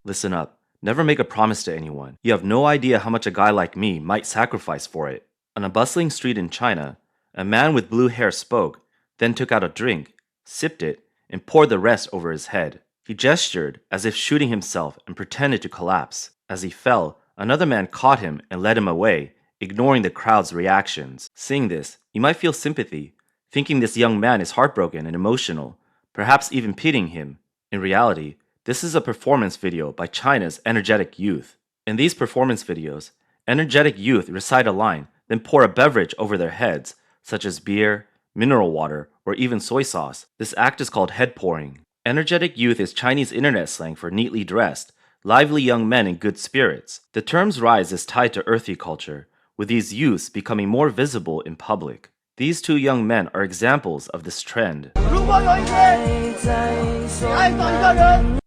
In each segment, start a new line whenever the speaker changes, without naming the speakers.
Listen up. Never make a promise to anyone. You have no idea how much a guy like me might sacrifice for it. On a bustling street in China, a man with blue hair spoke, then took out a drink, sipped it, and poured the rest over his head. He gestured as if shooting himself and pretended to collapse. As he fell, another man caught him and led him away, ignoring the crowd's reactions. Seeing this, you might feel sympathy, thinking this young man is heartbroken and emotional, perhaps even pitying him. In reality, this is a performance video by China's energetic youth. In these performance videos, energetic youth recite a line, then pour a beverage over their heads, such as beer, mineral water, or even soy sauce. This act is called head pouring. Energetic youth is Chinese internet slang for neatly dressed, lively young men in good spirits. The term's rise is tied to earthy culture, with these youths becoming more visible in public. These two young men are examples of this trend.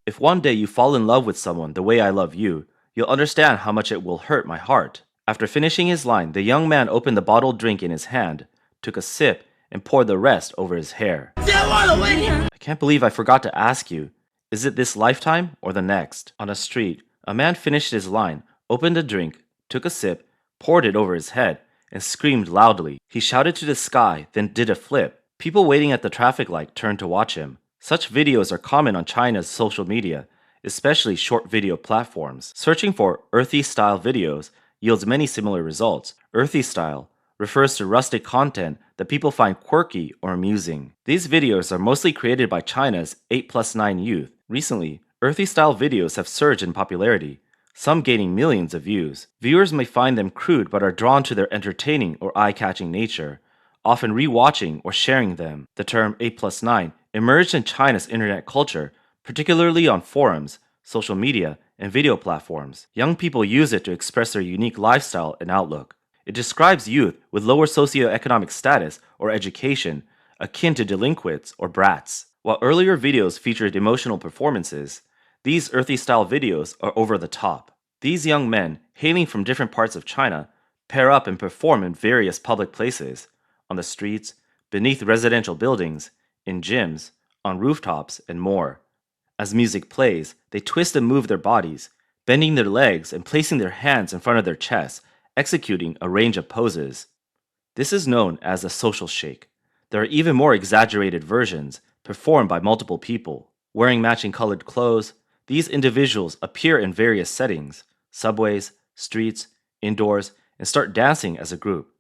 If one day you fall in love with someone the way I love you, you'll understand how much it will hurt my heart. After finishing his line, the young man opened the bottled drink in his hand, took a sip, and poured the rest over his hair. I can't believe I forgot to ask you, is it this lifetime or the next? On a street, a man finished his line, opened a drink, took a sip, poured it over his head, and screamed loudly. He shouted to the sky, then did a flip. People waiting at the traffic light turned to watch him. Such videos are common on China's social media, especially short video platforms. Searching for earthy style videos yields many similar results. Earthy style refers to rustic content that people find quirky or amusing. These videos are mostly created by China's 8+9 youth. Recently, earthy style videos have surged in popularity, some gaining millions of views. Viewers may find them crude but are drawn to their entertaining or eye-catching nature, often re-watching or sharing them. The term 8+9 emerged in China's internet culture, particularly on forums, social media, and video platforms. Young people use it to express their unique lifestyle and outlook. It describes youth with lower socioeconomic status or education, akin to delinquents or brats. While earlier videos featured emotional performances, these earthy-style videos are over the top. These young men, hailing from different parts of China, pair up and perform in various public places, on the streets, beneath residential buildings, in gyms, on rooftops, and more. As music plays, they twist and move their bodies, bending their legs and placing their hands in front of their chests, executing a range of poses. This is known as a social shake. There are even more exaggerated versions, performed by multiple people. Wearing matching colored clothes, these individuals appear in various settings, subways, streets, indoors, and start dancing as a group.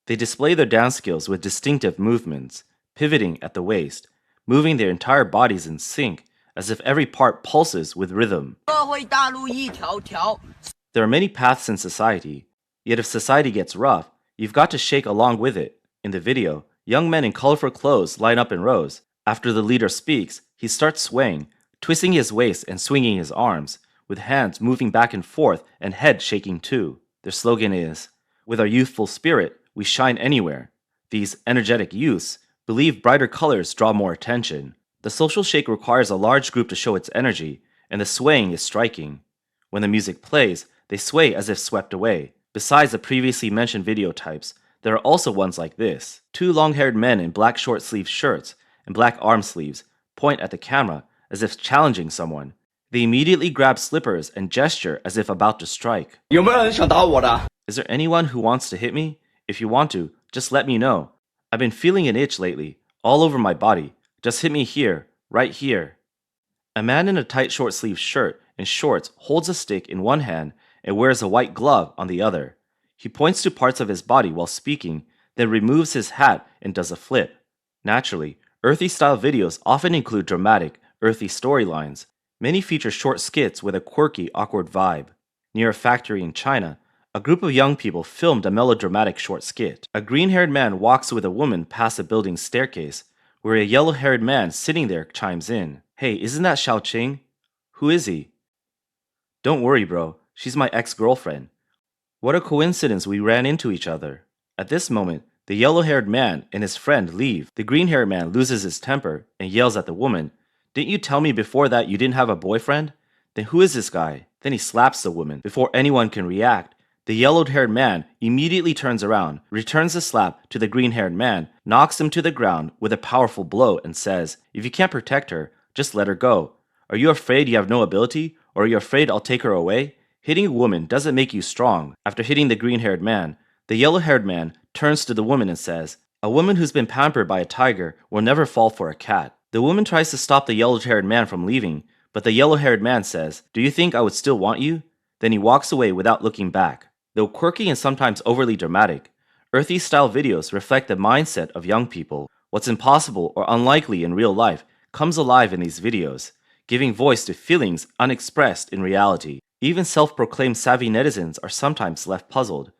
They display their dance skills with distinctive movements, pivoting at the waist, moving their entire bodies in sync, as if every part pulses with rhythm. There are many paths in society, yet if society gets rough, you've got to shake along with it. In the video, young men in colorful clothes line up in rows. After the leader speaks, he starts swaying, twisting his waist and swinging his arms, with hands moving back and forth and head shaking too. Their slogan is, "With our youthful spirit, we shine anywhere." These energetic youths believe brighter colors draw more attention. The social shake requires a large group to show its energy, and the swaying is striking. When the music plays, they sway as if swept away. Besides the previously mentioned video types, there are also ones like this. Two long-haired men in black short-sleeved shirts and black arm sleeves point at the camera as if challenging someone. They immediately grab slippers and gesture as if about to strike.
有没有人想打我的？
Is there anyone who wants to hit me? If you want to, just let me know. I've been feeling an itch lately, all over my body. Just hit me here, right here. A man in a tight short-sleeved shirt and shorts holds a stick in one hand and wears a white glove on the other. He points to parts of his body while speaking, then removes his hat and does a flip. Naturally, earthy-style videos often include dramatic, earthy storylines. Many feature short skits with a quirky, awkward vibe. Near a factory in China, a group of young people filmed a melodramatic short skit. A green-haired man walks with a woman past a building's staircase, where a yellow-haired man sitting there chimes in. "Hey, isn't that Xiao Qing? Who is he?" "Don't worry, bro. She's my ex-girlfriend. What a coincidence we ran into each other." At this moment, the yellow-haired man and his friend leave. The green-haired man loses his temper and yells at the woman, "Didn't you tell me before that you didn't have a boyfriend? Then who is this guy?" Then he slaps the woman. Before anyone can react, the yellow-haired man immediately turns around, returns the slap to the green-haired man, knocks him to the ground with a powerful blow and says, "If you can't protect her, just let her go. Are you afraid you have no ability, Or are you afraid I'll take her away? Hitting a woman doesn't make you strong. After hitting the green-haired man, the yellow-haired man turns to the woman and says, "A woman who's been pampered by a tiger will never fall for a cat." The woman tries to stop the yellow-haired man from leaving, but the yellow-haired man says, "Do you think I would still want you?" Then he walks away without looking back. Though quirky and sometimes overly dramatic, earthy-style videos reflect the mindset of young people. What's impossible or unlikely in real life comes alive in these videos, giving voice to feelings unexpressed in reality. Even self-proclaimed savvy netizens are sometimes left puzzled,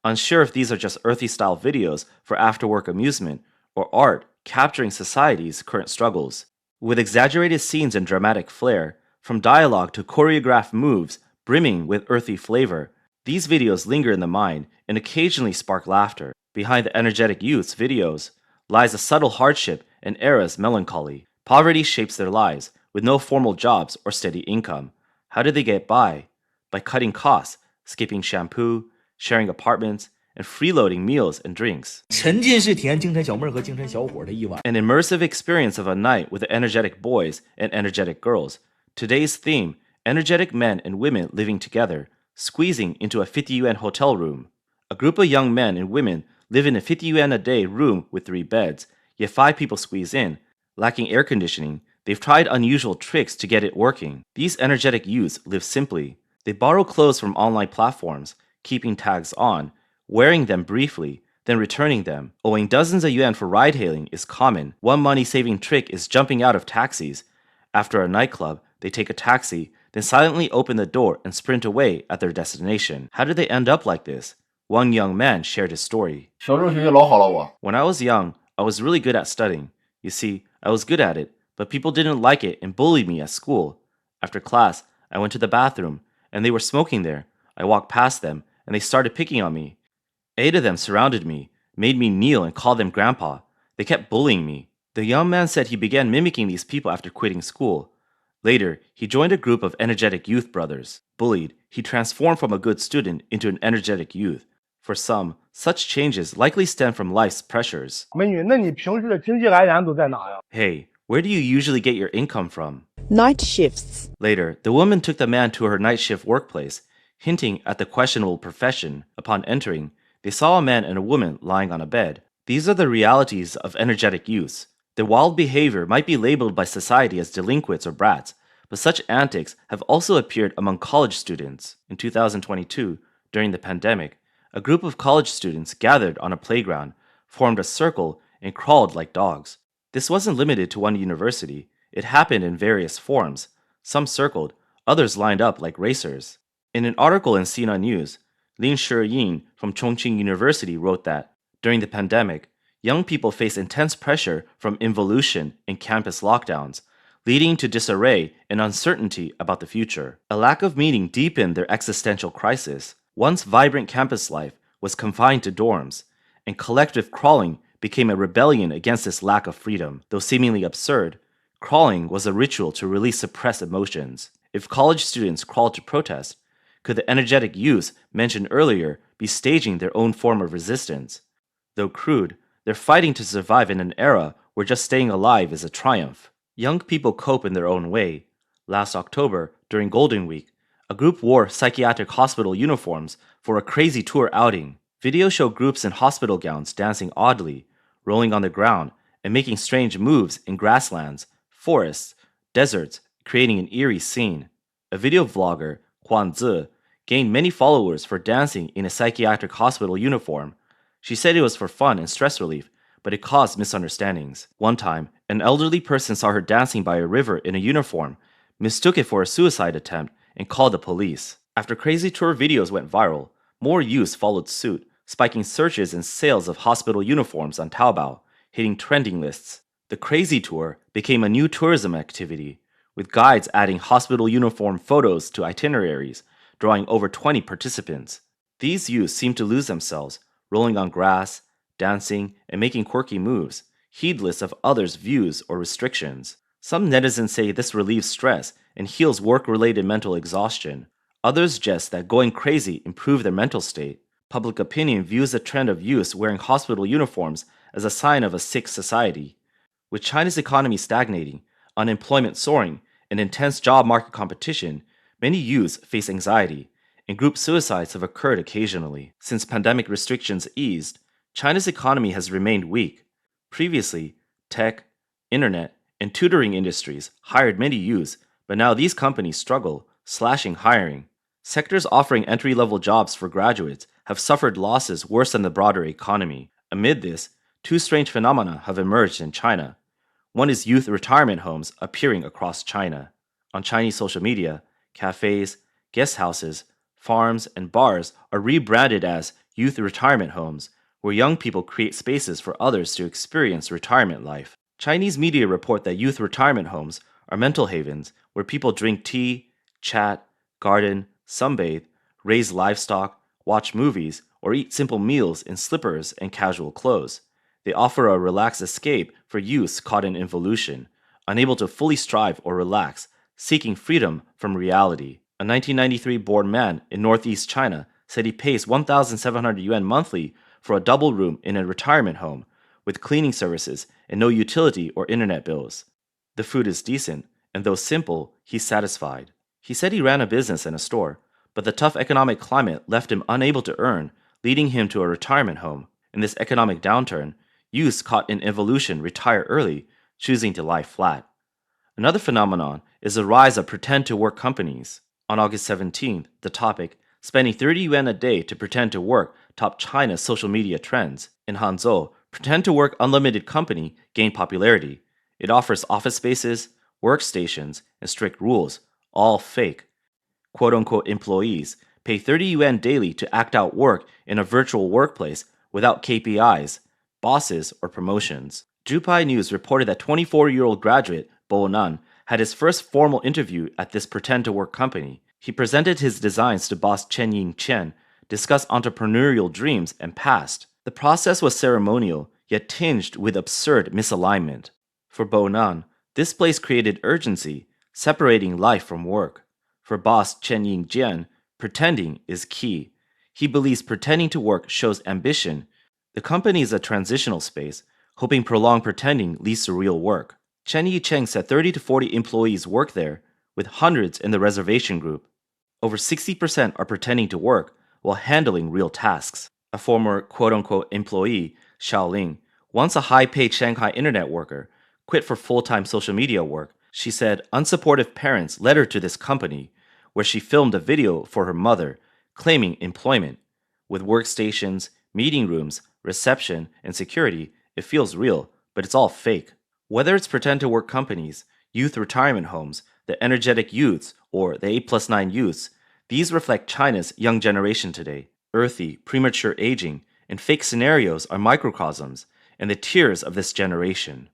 unsure if these are just earthy-style videos for after-work amusement or art capturing society's current struggles. With exaggerated scenes and dramatic flair, from dialogue to choreographed moves brimming with earthy flavor, these videos linger in the mind and occasionally spark laughter. Behind the energetic youth's videos lies a subtle hardship and era's melancholy. Poverty shapes their lives, with no formal jobs or steady income. How did they get by? By cutting costs, skipping shampoo, sharing apartments, and freeloading meals and drinks.
沉浸式体验京城小妹和京城小伙的一晚。
An immersive experience of a night with energetic boys and energetic girls. Today's theme, energetic men and women living together, squeezing into a 50 yuan hotel room. A group of young men and women live in a 50 yuan a day room with 3 beds, yet 5 people squeeze in. Lacking air conditioning, they've tried unusual tricks to get it working. These energetic youths live simply. They borrow clothes from online platforms, keeping tags on, wearing them briefly, then returning them. Owing dozens of yuan for ride-hailing is common. One money-saving trick is jumping out of taxis. After a nightclub, they take a taxi, then silently open the door and sprint away at their destination. How did they end up like this? One young man shared his story.
小时候学习老好了我。
When I was young, I was really good at studying. You see, I was good at it, but people didn't like it and bullied me at school. After class, I went to the bathroom, and they were smoking there. I walked past them, and they started picking on me. 8 of them surrounded me, made me kneel and call them grandpa. They kept bullying me. The young man said he began mimicking these people after quitting school. Later, he joined a group of energetic youth brothers. Bullied, he transformed from a good student into an energetic youth. For some, such changes likely stem from life's pressures.
美女，那你平时的经济来源都在哪呀？
Hey, where do you usually get your income from?
Night shifts.
Later, the woman took the man to her night shift workplace, hinting at the questionable profession. Upon entering, they saw a man and a woman lying on a bed. These are the realities of energetic youths. Their wild behavior might be labeled by society as delinquents or brats, but such antics have also appeared among college students. In 2022, during the pandemic, a group of college students gathered on a playground, formed a circle, and crawled like dogs. This wasn't limited to one university. It happened in various forms. Some circled, others lined up like racers. In an article in Sina News, Lin Shiyin from Chongqing University wrote that, during the pandemic, young people face intense pressure from involution and campus lockdowns, leading to disarray and uncertainty about the future. A lack of meaning deepened their existential crisis. Once vibrant campus life was confined to dorms, and collective crawling became a rebellion against this lack of freedom. Though seemingly absurd, crawling was a ritual to release suppressed emotions. If college students crawled to protest, could the energetic youths mentioned earlier be staging their own form of resistance? Though crude, they're fighting to survive in an era where just staying alive is a triumph. Young people cope in their own way. Last October, during Golden Week, a group wore psychiatric hospital uniforms for a crazy tour outing. Videos show groups in hospital gowns dancing oddly, rolling on the ground, and making strange moves in grasslands, forests, deserts, creating an eerie scene. A video vlogger, Huan Zi, gained many followers for dancing in a psychiatric hospital uniform. She said it was for fun and stress relief, but it caused misunderstandings. One time, an elderly person saw her dancing by a river in a uniform, mistook it for a suicide attempt, and called the police. After crazy tour videos went viral, more youths followed suit, spiking searches and sales of hospital uniforms on Taobao, hitting trending lists. The crazy tour became a new tourism activity, with guides adding hospital uniform photos to itineraries, drawing over 20 participants. These youths seemed to lose themselves, rolling on grass, dancing, and making quirky moves, heedless of others' views or restrictions. Some netizens say this relieves stress and heals work-related mental exhaustion. Others jest that going crazy improves their mental state. Public opinion views the trend of youths wearing hospital uniforms as a sign of a sick society. With China's economy stagnating, unemployment soaring, and intense job market competition, Many youths face anxiety, and group suicides have occurred occasionally. Since pandemic restrictions eased, China's economy has remained weak. Previously, tech, internet, and tutoring industries hired many youths, but now these companies struggle, slashing hiring. Sectors offering entry-level jobs for graduates have suffered losses worse than the broader economy. Amid this, two strange phenomena have emerged in China. One is youth retirement homes appearing across China. On Chinese social media, cafes, guest houses, farms, and bars are rebranded as youth retirement homes, where young people create spaces for others to experience retirement life. Chinese media report that youth retirement homes are mental havens where people drink tea, chat, garden, sunbathe, raise livestock, watch movies, or eat simple meals in slippers and casual clothes. They offer a relaxed escape for youths caught in involution, unable to fully strive or relax, seeking freedom from reality. A 1993-born man in northeast China said he pays 1,700 yuan monthly for a double room in a retirement home, with cleaning services and no utility or internet bills. The food is decent, and though simple, he's satisfied. He said he ran a business and a store, but the tough economic climate left him unable to earn, leading him to a retirement home. In this economic downturn, youths caught in evolution retire early, choosing to lie flat. Another phenomenon is the rise of pretend-to-work companies. On August 17th, the topic, spending 30 yuan a day to pretend to work, topped China's social media trends. In Hangzhou, pretend-to-work unlimited company gained popularity. It offers office spaces, workstations, and strict rules, all fake. Quote-unquote employees pay 30 yuan daily to act out work in a virtual workplace without KPIs, bosses, or promotions. Jupai News reported that 24-year-old graduate Bo Nan had his first formal interview at this pretend-to-work company. He presented his designs to boss Chen Yingqian, discussed entrepreneurial dreams and past. The process was ceremonial, yet tinged with absurd misalignment. For Bo Nan, this place created urgency, separating life from work. For boss Chen Yingjian, pretending is key. He believes pretending to work shows ambition. The company is a transitional space, hoping prolonged pretending leads to real work. Chen Yicheng said 30 to 40 employees work there, with hundreds in the reservation group. Over 60% are pretending to work while handling real tasks. A former quote-unquote employee, Xiaoling, once a high-paid Shanghai internet worker, quit for full-time social media work. She said unsupportive parents led her to this company, where she filmed a video for her mother, claiming employment. With workstations, meeting rooms, reception, and security, it feels real, but it's all fake. Whether it's pretend-to-work companies, youth retirement homes, the energetic youths, or the 8+9 youths, these reflect China's young generation today. Earthy, premature aging, and fake scenarios are microcosms and the tears of this generation.